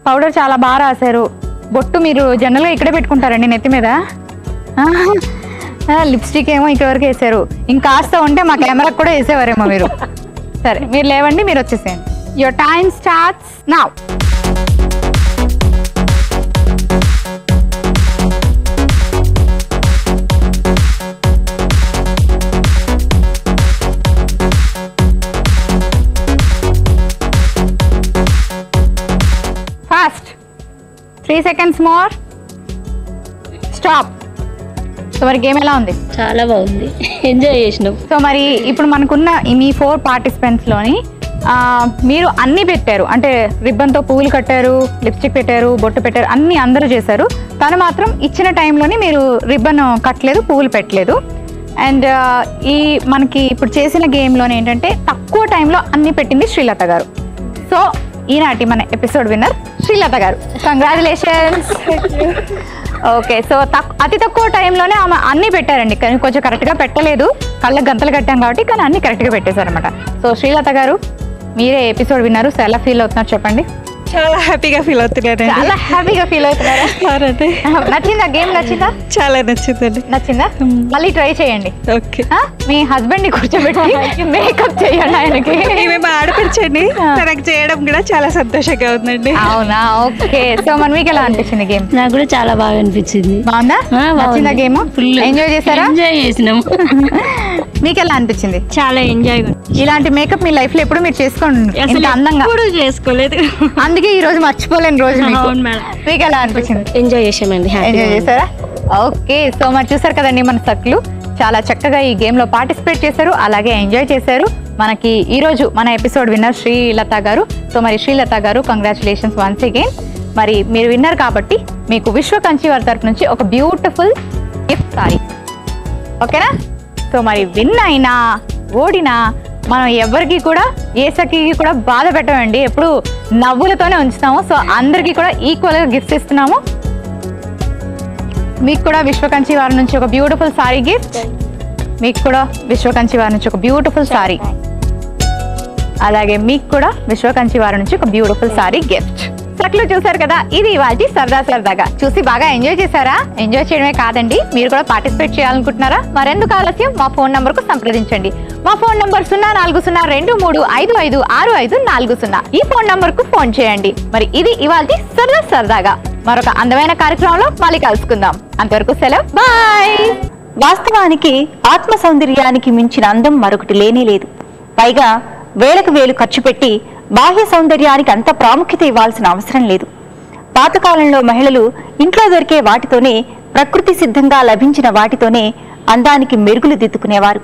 Powder చాలా బాగా రాశారు. బొట్టు మీరు జనరల్గా ఇక్కడే పెట్టుకుంటారండి నెత్తి మీద. లిప్స్టిక్ ఏమో ఇక్కడ వరకు వేసారు. ఇంకాస్త ఉంటే మా కెమెరాకి కూడా వేసేవారేమో మీరు. సరే మీరు లేవండి, మీరు వచ్చేసేయండి. Your time starts now. Fast. 3 seconds more. Stop. So మరి గేమ్ ఎలా ఉంది? చాలా బాగుంది, ఎంజాయ్ చేసినాం. సో మరి ఇప్పుడు మనకున్న మీ 4 పార్టిసిపెంట్స్లోని మీరు అన్నీ పెట్టారు, అంటే రిబ్బన్తో పువ్వులు కట్టారు, లిప్స్టిక్ పెట్టారు, బొట్టు పెట్టారు, అన్నీ అందరూ చేశారు. తను మాత్రం ఇచ్చిన టైంలోని మీరు రిబ్బన్ కట్టలేదు, పువ్వులు పెట్టలేదు. అండ్ ఈ మనకి ఇప్పుడు చేసిన గేమ్లోనే ఏంటంటే తక్కువ టైంలో అన్నీ పెట్టింది శ్రీలత గారు. సో ఈనాటి మన ఎపిసోడ్ విన్నర్ శ్రీలత గారు. కంగ్రాచులేషన్స్. ఓకే, సో అతి తక్కువ టైంలోనే ఆమె అన్నీ పెట్టారండి, కానీ కొంచెం కరెక్ట్గా పెట్టలేదు. కళ్ళకు గంతలు కట్టాం కాబట్టి, కానీ అన్నీ కరెక్ట్గా పెట్టేశారనమాట. సో శ్రీలత గారు మీరే ఎపిసోడ్ విన్నారు. సో ఎలా ఫీల్ అవుతున్నారు చెప్పండి? చాలా హ్యాపీగా ఫీల్ అవుతున్నాను. చాలా హ్యాపీగా ఫీల్ అవుతున్నారా? నచ్చిందా గేమ్? నచ్చిందా? చాలా నచ్చిందండి. నచ్చిందా? మళ్ళీ ట్రై చేయండి. ఓకే, మీ హస్బెండ్ ని కూర్చోబెట్టి మేకప్ చేయండి ఆయనకి. మేము ఆడపించండి, తనకు చేయడం కూడా చాలా సంతోషంగా ఉందండి. అవునా? ఓకే, సో మరి మీకు ఎలా అనిపించింది గేమ్? నాకు కూడా చాలా బాగా అనిపించింది. బాగుందా? నచ్చిందా గేమ్? ఫుల్ ఎంజాయ్ చేశారా? ఎంజాయ్ చేసినాం. మీకు ఎలా అనిపించింది? చాలా ఎంజాయ్. ఇలాంటి మేకప్ మీ లైఫ్ లో ఎప్పుడు మీరు చేసుకోండి, ఇంత అందంగా. ఎప్పుడు చేసుకోలేదు, అందుకే ఈ రోజు మర్చిపోలేని రోజు మీకు. అవును మేడం. మీకు ఎలా అనిపించింది? ఎంజాయ్ చేసామండి, ఎంజాయ్ చేశారా? ఓకే, సో మరి చూసారు కదండి మన సక్లు చాలా చక్కగా ఈ గేమ్ లో పార్టిసిపేట్ చేశారు, అలాగే ఎంజాయ్ చేశారు. మనకి ఈ రోజు మన ఎపిసోడ్ విన్నర్ శ్రీలత గారు. సో మరి శ్రీలత గారు కంగ్రాచులేషన్స్ వన్స్ అగైన్. మరి మీరు విన్నర్ కాబట్టి మీకు విశ్వ కంచివారి తరపు నుంచి ఒక బ్యూటిఫుల్ గిఫ్ట్ సారీ. ఓకేనా? సో మరి విన్ అయినా ఓడినా మనం ఎవరికి కూడా ఏ సఖికి కూడా బాధ పెట్టమండి, ఎప్పుడు నవ్వులతోనే ఉంచుతాము. సో అందరికీ కూడా ఈక్వల్గా గిఫ్ట్స్ ఇస్తున్నాము. మీకు కూడా విశ్వ కంచివారి నుంచి ఒక బ్యూటిఫుల్ సారీ గిఫ్ట్, మీకు కూడా విశ్వ కంచివారి నుంచి ఒక బ్యూటిఫుల్ సారీ, అలాగే మీకు కూడా విశ్వ కంచివారి నుంచి ఒక బ్యూటిఫుల్ సారీ గిఫ్ట్. సక్లు చూసారు కదా, ఇది ఇవాల్టి సరదా సరదాగా. చూసి బాగా ఎంజాయ్ చేశారా? ఎంజాయ్ చేయడమే కాదండి, మీరు కూడా పార్టిసిపేట్ చేయాలనుకుంటున్నారా? మరెందుకు ఆలస్యం, మా ఫోన్ నంబర్ కు సంప్రదించండి. మా ఫోన్ నంబర్ 0402355540. ఈ ఫోన్ నంబర్ కు ఫోన్ చేయండి. మరి ఇది ఇవాల్టి సరదా సరదాగా. మరొక అందమైన కార్యక్రమంలో మళ్ళీ కలుసుకుందాం. అంతవరకు సెలవు, బాయ్. వాస్తవానికి ఆత్మ సౌందర్యానికి మించిన అందం మరొకటి లేనే లేదు. పైగా వేలకు వేలు ఖర్చు పెట్టి బాహ్య సౌందర్యానికి అంత ప్రాముఖ్యత ఇవ్వాల్సిన అవసరం లేదు. పాతకాలంలో మహిళలు ఇంట్లో దొరికే వాటితోనే, ప్రకృతి సిద్ధంగా లభించిన వాటితోనే అందానికి మెరుగులు దిద్దుకునేవారు.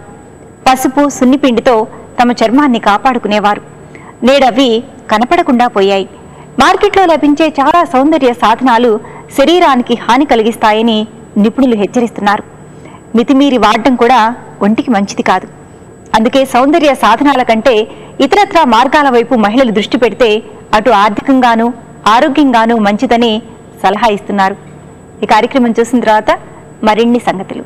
పసుపు సున్నిపిండితో తమ చర్మాన్ని కాపాడుకునేవారు. నేడవి కనపడకుండా పోయాయి. మార్కెట్లో లభించే చాలా సౌందర్య సాధనాలు శరీరానికి హాని కలిగిస్తాయని నిపుణులు హెచ్చరిస్తున్నారు. మితిమీరి వాడడం కూడా ఒంటికి మంచిది కాదు. అందుకే సౌందర్య సాధనాల కంటే ఇతరత్రా మార్గాల వైపు మహిళలు దృష్టి పెడితే అటు ఆర్థికంగానూ ఆరోగ్యంగానూ మంచిదని సలహా ఇస్తున్నారు. ఈ కార్యక్రమం చూసిన తర్వాత మరిన్ని సంగతులు.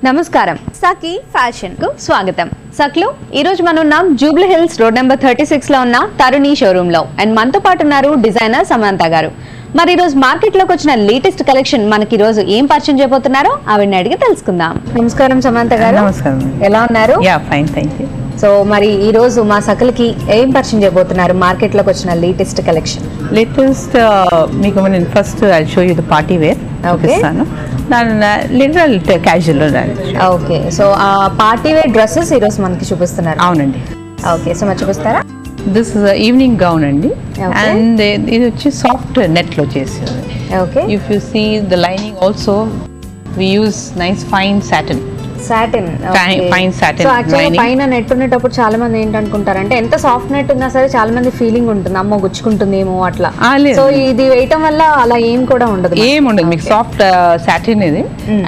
నమస్కారం, సఖీ ఫ్యాషన్ కు స్వాగతం. సఖ్లు, ఈ రోజు మనం ఉన్నాం జూబ్లీ హిల్స్ రోడ్ నెంబర్ 36 లో ఉన్న తరుణి షోరూమ్ లో. అండ్ మనతో పాటు ఉన్నారు డిజైనర్ సమంత గారు. మరి ఈ రోజు మార్కెట్ లోకి వచ్చిన లేటెస్ట్ కలెక్షన్ మనకి ఈ రోజు ఏం పరిచయం చేయబోతున్నారో ఆవిడని అడిగి తెలుసుకుందాం. నమస్కారం సమంత గారు. నమస్కారం. ఎలా ఉన్నారు? Yeah fine, thank you. So మరి ఈ రోజు మా సకలకి ఏం పరిచయం చేయబోతున్నారు మార్కెట్ లోకి వచ్చిన లేటెస్ట్ కలెక్షన్? లేటెస్ట్ మీకు నేను first I show you the party wear చూపిస్తాను. Literal casual. ఓకే, సో ఆ పార్టీ వేర్ డ్రెస్సెస్ ఈ రోజు మనకి చూపిస్తున్నారు. అవునండి. ఓకే, సో మరి చూపిస్తారా? దిస్ ఇస్ ఈవినింగ్ గౌన్ అండి. అండ్ ఇది వచ్చి సాఫ్ట్ నెట్ లో చేసేది. Okay, if you see the lining also we use nice fine satin. Satin, fine satin. So actually పైన నెట్ ఉండేటప్పుడు చాలా మంది ఏంటనుకుంటారంటే ఎంత సాఫ్ట్ నెట్ ఉన్నా సరే చాలా మంది ఫీలింగ్ ఉంటుంది, అమ్మో గుచ్చుకుంటుందేమో అట్లా. సో ఇది వేయటం వల్ల అలా ఏం కూడా ఉండదు, ఏం ఉండదు. మీకు సాఫ్ట్ సాటిన్ ఇది.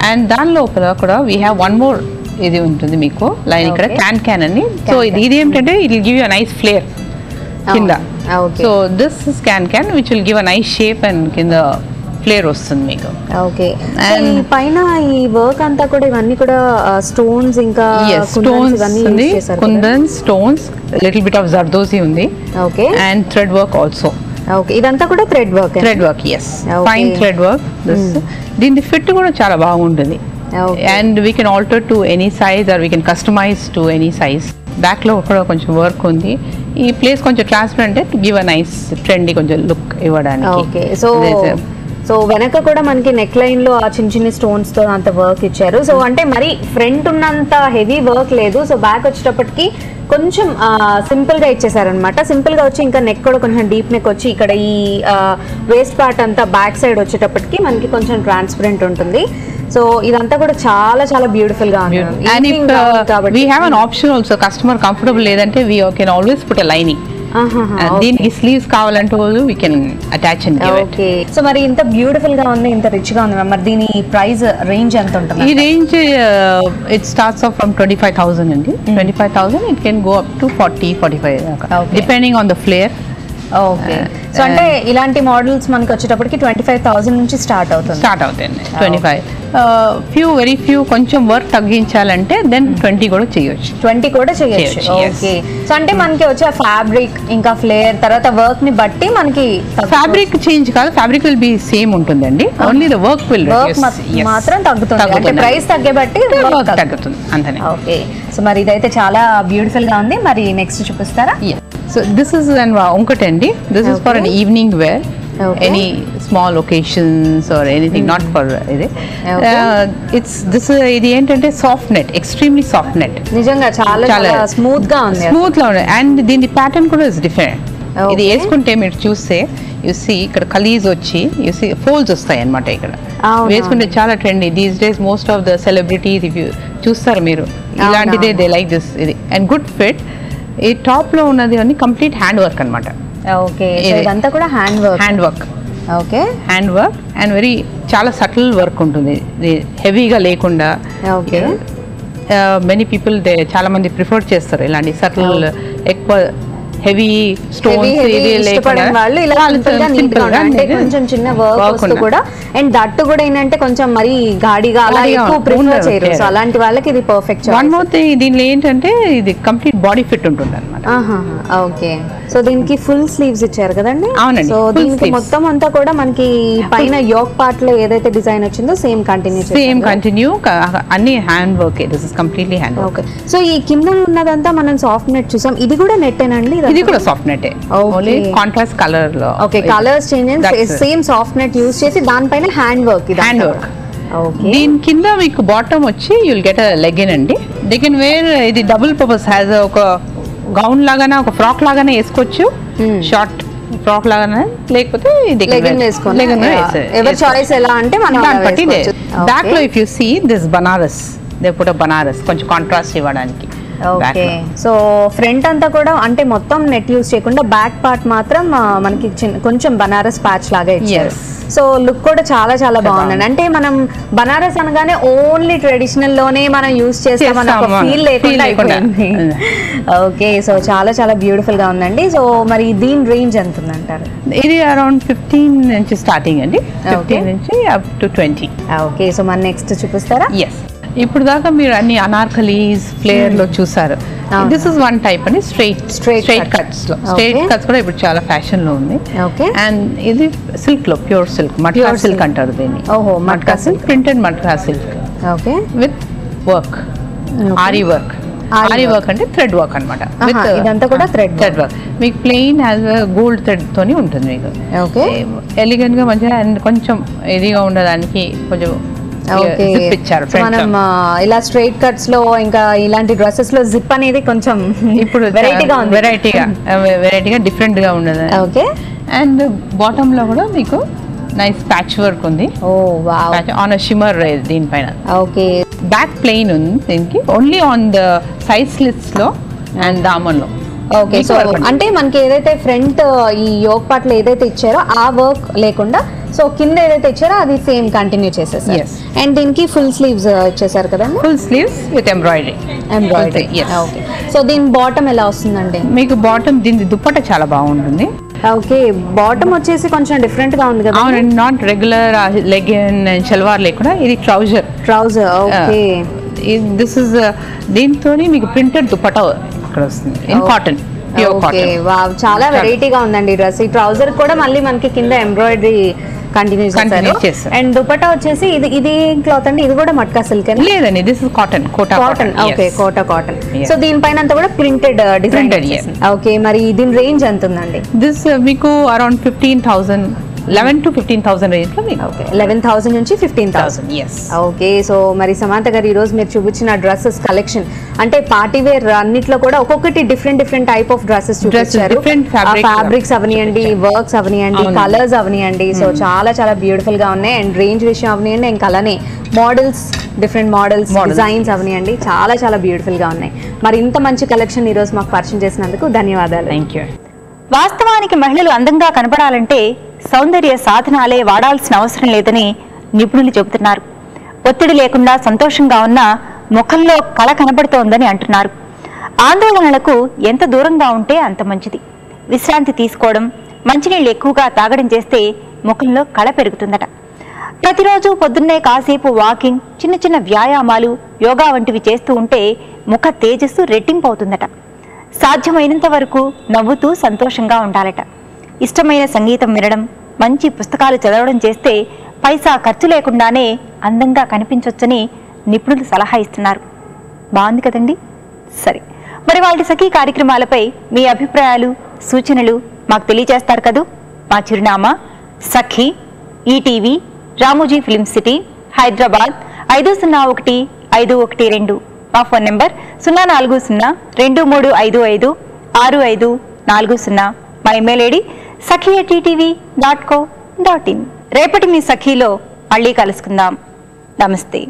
అండ్ దాని లోపల కూడా వీ హ్యావ్ వన్ మోర్ ఇది ఉంటుంది మీకు లైన్ ఇక్కడ క్యాన్ అని. సో ఇది ఏంటంటే it will give you nice flare కింద. So this is can which will give a nice shape and కింద ఫ్లేర్ వస్తుంది మీకు. ఓకే, ఈ పైన ఈ వర్క్ అంతా కూడా ఇవన్నీ కూడా స్టోన్స్, ఇంకా స్టోన్స్ ఉంది, kundan stones, little bit of zardozi ఉంది. Okay, and thread work also. Okay, ఇదంతా కూడా thread work. Thread work, yes, fine thread work. దీని ఫిట్ కూడా చాలా బాగుంటుంది. And we can alter to any size or we can customize to any size. Back లో కూడా కొంచెం వర్క్ ఉంది. ఈ ప్లేస్ కొంచెం transparent to give a nice trendy కొంచెం లుక్ ఇవ్వడానికి. ఓకే, సో వెనక కూడా మనకి నెక్ లైన్ లో ఆ చిన్న చిన్న స్టోన్స్ తో అంత వర్క్ ఇచ్చారు. సో అంటే మరి ఫ్రంట్ ఉన్నంత హెవీ వర్క్ లేదు. సో బ్యాక్ వచ్చేటప్పటికి కొంచెం సింపుల్ గా ఇచ్చేసారనమాట. సింపుల్ గా వచ్చి ఇంకా నెక్ కూడా కొంచెం డీప్ నెక్ వచ్చి ఇక్కడ ఈ వేస్ట్ పార్ట్ అంతా బ్యాక్ సైడ్ వచ్చేటప్పటికి మనకి కొంచెం ట్రాన్స్పరెంట్ ఉంటుంది. సో ఇదంతా కూడా చాలా చాలా బ్యూటిఫుల్ గా ఉంది. We have an option also, customer comfortable లేదంటే we can always put a lining. దీనికి స్లీవ్స్ కావాలంటే we can attach and give it. Okay, so మరి ఇంత బ్యూటిఫుల్ గా ఉంది, ఇంత రిచ్ గా ఉంది, మరి దీని ప్రైస్ రేంజ్ ఎంత ఉంటుంది? ఈ range it starts off from 25,000 అండి. 25,000 it can go up to 40-45 depending on the flare. Okay, so అంటే ఇలాంటి మోడల్స్ మనకి వచ్చేటప్పటికి 25,000 నుంచి స్టార్ట్ అవుతుంది. 25 వెరీ ఫ్యూ కొంచెం వర్క్ తగ్గించాలంటే దెన్ 20 కూడా చేయొచ్చు. 20 కూడా చేయొచ్చు. ఓకే, సో అంటే మనకి వచ్చే ఫ్యాబ్రిక్ ఇంకా ఫ్లేర్ తర్వాత వర్క్ ని బట్టి మనకి ఫ్యాబ్రిక్ చేంజ్ కాదు, ఫ్యాబ్రిక్ విల్ బి సేమ్ ఉంటుందండి. ఓన్లీ ద వర్క్ విల్ మాత్రం తగ్గుతుంది, అంటే ప్రైస్ తగ్గే బట్టి తగ్గుతుంది అంతనే. ఓకే, సో మరి ఇదైతే చాలా బ్యూటిఫుల్ గా ఉంది. మరి నెక్స్ట్ చూపిస్తారా? So this is an unkatandi. This is for an evening wear. Any small occasions or anything, not for it's this ఇది ఏంటంటే soft net, extremely soft net. నిజంగా చాలా స్మూత్ గా ఉంది. స్మూత్ గా ఉంది. అండ్ దీని ప్యాటర్న్ కూడా ఇస్ డిఫరెంట్. ఇది వేసుకుంటే మీరు చూస్తే యూసీ ఇక్కడ కలీజ్ వచ్చి యూసీ ఫోల్డ్స్ వస్తాయి అన్నమాట. ఇక్కడ వేసుకుంటే చాలా trendy these days. Most of the celebrities if you చూస్తారు మీరు ఇలాంటిదే దే లైక్ దిస్. ఇది అండ్ గుడ్ ఫిట్. ఈ టాప్ లో ఉన్నది అన్ని కంప్లీట్ హ్యాండ్ వర్క్ అన్నమాట. ఓకే, ఇదంతా కూడా hand work. Okay, hand work and very చాలా సటిల్ వర్క్ ఉంటుంది, హెవీగా లేకుండా. ఓకే, మెనీ పీపుల్ చాలా మంది ప్రిఫర్ చేస్తారు ఇలాంటి సటిల్, ఎక్కువ హెవీ స్టోన్స్ ఇది ఇష్టపడే వాళ్ళు ఇలా సింపుల్ గా నీట్ గా అంటే కొంచెం చిన్న వర్క్ వస్తూ కూడా అండ్ దట్టు కూడా ఏంటంటే కొంచెం మరి గాడిగా అలా ఎక్కువ ప్రిఫర్ చేయరు సో అలాంటి వాళ్ళకి ఇది పర్ఫెక్ట్ వన్ మోర్ థింగ్ దీనిలో ఏంటంటే ఇది కంప్లీట్ బాడీ ఫిట్ ఉంటుంది అనమాట ఓకే సో దీనికి ఫుల్ స్లీవ్స్ ఇచ్చారు కదండి అవునండి సో దీనికి మొత్తం అంతా కూడా మనకి పైన యోక్ పార్ట్ లో ఏదైతే డిజైన్ వచ్చిందో సేమ్ కంటిన్యూ అన్ని hand work this is completely hand work so ఈ కింద ఉన్నదంతా మనం సాఫ్ట్ నెట్ చూసాం ఇది కూడా నెట్టేనండి ఇది కూడా soft net only contrast colour లో okay colours change same soft net use చేసి దానిపైన హ్యాండ్ వర్క్ దీని కింద మీకు బాటమ్ వచ్చి యుల్ గెట్ లెగిన్ అండి దే కెన్ వేర్ ఇది డబుల్ పర్పస్ హ్యాజ్ ఒక గౌన్ లాగానే ఒక ఫ్రాక్ లాగానే వేసుకోవచ్చు షార్ట్ ఫ్రాక్ లాగానే లేకపోతే ఎవరి చాయిస్ ఎలా అంటే మనం బ్యాక్ లో if you see this Banaras they put Banaras కొంచెం కాంట్రాస్ట్ ఇవ్వడానికి ఓకే సో ఫ్రంట్ అంతా కూడా అంటే మొత్తం నెట్ యూస్ చేయకుండా బ్యాక్ పార్ట్ మాత్రం మనకి కొంచెం బనారస్ ప్యాచ్ లాగా ఇచ్చారు సో లుక్ కూడా చాలా చాలా బాగుందండి అంటే మనం బనారస్ అనగానే ఓన్లీ ట్రెడిషనల్ లోనే మనం యూస్ చేస్తామని ఒక ఫీల్ లేకుండా అయిపోయింది ఓకే సో చాలా చాలా బ్యూటిఫుల్ గా ఉందండి సో మరి దీని రేంజ్ ఎంత ఉందంటారు ఇది అరౌండ్ 15 నుంచి స్టార్టింగ్ అండి 15 నుంచి అప్ టు 20 ఓకే సో మన నెక్స్ట్ చూపిస్తారా yes ఇప్పుడు దాకా మీరు అన్ని అనార్కలీస్ ఫ్లేర్ లో చూసారు దిస్ ఇస్ వన్ టైప్ అని స్ట్రైట్ కట్స్ లో స్ట్రైట్ కట్స్ కూడా ఇప్పుడు చాలా ఫ్యాషన్ లో ఉంది అండ్ ఇది సిల్క్ లో ప్యూర్ సిల్క్ మట్కా సిల్క్ అంటారు దీన్ని matka silk printed matka silk okay with work ary work అంటే థ్రెడ్ వర్క్ అనమాట ఇదంతా కూడా థ్రెడ్ వర్క్ మీకు ప్లెయిన్ యాజ్ గోల్డ్ థ్రెడ్ తోని ఉంటుంది మీకు ఓకే ఎలిగెంట్ గా మంచిగా అండ్ కొంచెం ఇదిగా ఉండడానికి కొంచెం మనం ఇలా స్ట్రైట్ కట్స్ లో ఇంకా ఇలాంటి డ్రెస్సెస్ లో జిప్ అనేది కొంచెం ఇప్పుడు వెరైటీగా డిఫరెంట్ గా ఉండదు ఓకే అండ్ బాటమ్ లో కూడా మీకు నైస్ ప్యాచ్ వర్క్ ఉంది ఆన్ షిమ్మర్ దీనిపైన ఓకే బ్యాక్ ప్లెయిన్ ఉంది దీనికి only on the side slits లో అండ్ దామన్ లో ఓకే సో అంటే మనకి ఏదైతే ఫ్రంట్ ఈ యోక్ పార్ట్ లో ఏదైతే ఇచ్చారో ఆ వర్క్ లేకుండా సో కింద ఏదైతే ఇచ్చారో అది సేమ్ కంటిన్యూ చేసేసారు అండ్ దీనికి ఫుల్ స్లీవ్స్ ఇచ్చేసారు కదా full sleeves with embroidery okay so దీని బాటమ్ ఎలా వస్తుందండి మీకు బాటమ్ దీని దుప్పట చాలా బాగుంటుంది ఓకే బాటమ్ వచ్చేసి కొంచెం డిఫరెంట్ గా ఉంది కదా అవునండి నాట్ రెగ్యులర్ లెగిన్ షల్వార్ లేకుండా ఇది ట్రౌజర్ ఓకే దిస్ ఇస్ దీంతో మీకు ప్రింటెడ్ దుప్పట ఇక్కడ వస్తుంది ఇన్ కాటన్ చాలా వెరైటీగా ఉందండి డ్రెస్ ఈ ట్రౌజర్ కూడా మళ్ళీ మనకి కింద ఎంబ్రాయిడరీ కంటిన్యూ చేశారు అండ్ దుపట్టా వచ్చేసి ఇది క్లాత్ అండి ఇది కూడా మట్కా సిల్క్ లేదండి this is cotton okay Kota cotton so దీనిపైన అంతా కూడా ప్రింటెడ్ డిజైన్ ఓకే మరి దీని రేంజ్ ఎంత ఉందండి దిస్ మీకు అరౌండ్ 15,000 11 to 15,000 రేంజ్ లో మీకు 11,000 నుంచి 15,000 ఓకే సో మరి సమంత గారు ఈ రోజు మీరు చూపించిన డ్రెస్సెస్ కలెక్షన్ అంటే పార్టీ వేర్ అన్నిట్లో కూడా ఒక్కొక్కటి డిఫరెంట్ టైప్ ఆఫ్ డ్రెస్సెస్ చూపించారు ఫ్యాబ్రిక్స్ అవనియండి వర్క్స్ అవనియండి కలర్స్ అవనియండి సో చాలా చాలా బ్యూటిఫుల్ గా ఉన్నాయి అండ్ రేంజ్ విషయం అవనియండి ఇంకా అలానే మోడల్స్ డిఫరెంట్ మోడల్స్ డిజైన్స్ అవనియండి చాలా చాలా బ్యూటిఫుల్ గా ఉన్నాయి మరి ఇంత మంచి కలెక్షన్ ఈ రోజు మాకు పరిచయం చేసినందుకు ధన్యవాదాలు థ్యాంక్ యూ వాస్తవానికి మహిళలు అందంగా కనపడాలంటే సౌందర్య సాధనాలే వాడాల్సిన అవసరం లేదని నిపుణులు చెబుతున్నారు. ఒత్తిడి లేకుండా సంతోషంగా ఉన్న ముఖంలో కళ కనబడుతోందని అంటున్నారు. ఆందోళనలకు ఎంత దూరంగా ఉంటే అంత మంచిది. విశ్రాంతి తీసుకోవడం, మంచినీళ్ళు ఎక్కువగా తాగడం చేస్తే ముఖంలో కళ పెరుగుతుందట. ప్రతిరోజు పొద్దున్నే కాసేపు వాకింగ్, చిన్న చిన్న వ్యాయామాలు, యోగా వంటివి చేస్తూ ఉంటే ముఖ తేజస్సు రెట్టింపు అవుతుందట. సాధ్యమైనంత వరకు నవ్వుతూ సంతోషంగా ఉండాలట. ఇష్టమైన సంగీతం వినడం, మంచి పుస్తకాలు చదవడం చేస్తే పైసా ఖర్చు లేకుండానే అందంగా కనిపించొచ్చని నిపుణులు సలహా ఇస్తున్నారు. బాగుంది కదండి? సరే, మరి వాళ్ళ సఖీ కార్యక్రమాలపై మీ అభిప్రాయాలు, సూచనలు మాకు తెలియజేస్తారు కదూ. మా చిరునామా Sakhi, ETV, Ramoji film city, Hyderabad 501512. మా ఫోన్ నెంబర్ 04023556540. మా ఇమెయిల్ ఐడి sakhi@ttv.co.in. రేపటి మీ సఖీలో మళ్ళీ కలుసుకుందాం. నమస్తే.